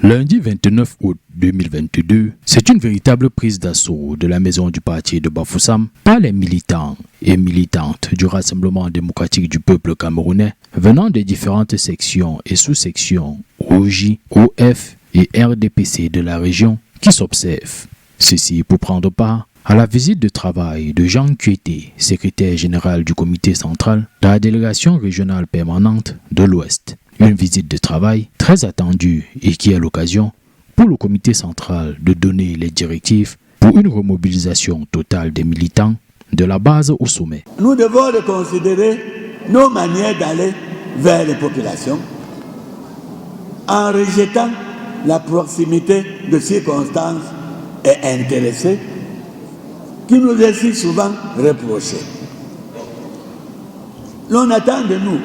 Lundi 29 août 2022, c'est une véritable prise d'assaut de la maison du parti de Bafoussam par les militants et militantes du Rassemblement démocratique du peuple camerounais venant des différentes sections et sous-sections OJ, OF et RDPC de la région qui s'observent. Ceci pour prendre part à la visite de travail de Jean Kueté, secrétaire général du comité central de la délégation régionale permanente de l'Ouest. Une visite de travail très attendue et qui est l'occasion pour le comité central de donner les directives pour une remobilisation totale des militants de la base au sommet. Nous devons reconsidérer nos manières d'aller vers les populations en rejetant la proximité de circonstances et intéressés qui nous est si souvent reprochée. L'on attend de nous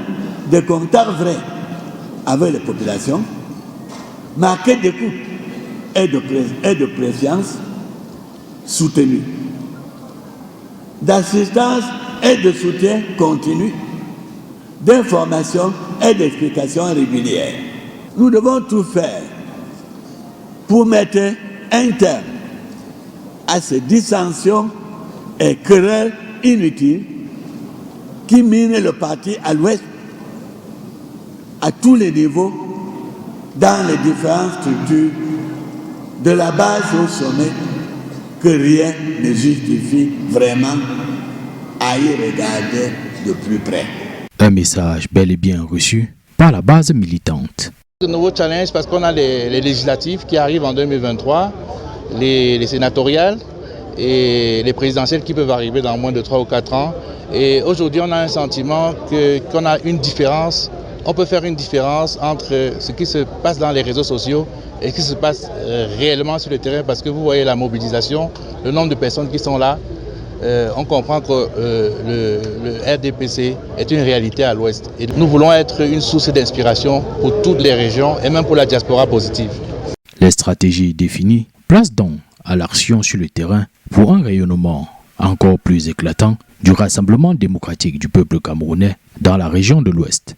des contacts vrais avec les populations, marqués d'écoute et de présence soutenue, d'assistance et de soutien continu, d'information et d'explication régulière. Nous devons tout faire pour mettre un terme à ces dissensions et querelles inutiles qui minent le parti à l'ouest à tous les niveaux, dans les différentes structures, de la base au sommet, que rien ne justifie vraiment à y regarder de plus près. Un message bel et bien reçu par la base militante. De nouveaux challenges parce qu'on a les législatives qui arrivent en 2023, les sénatoriales et les présidentielles qui peuvent arriver dans moins de 3 ou 4 ans. Et aujourd'hui, on a un sentiment qu'on a une différence. On peut faire une différence entre ce qui se passe dans les réseaux sociaux et ce qui se passe réellement sur le terrain, parce que vous voyez la mobilisation, le nombre de personnes qui sont là. On comprend que le RDPC est une réalité à l'Ouest. Et nous voulons être une source d'inspiration pour toutes les régions et même pour la diaspora positive. Les stratégies définies placent donc à l'action sur le terrain pour un rayonnement encore plus éclatant du Rassemblement démocratique du peuple camerounais dans la région de l'Ouest.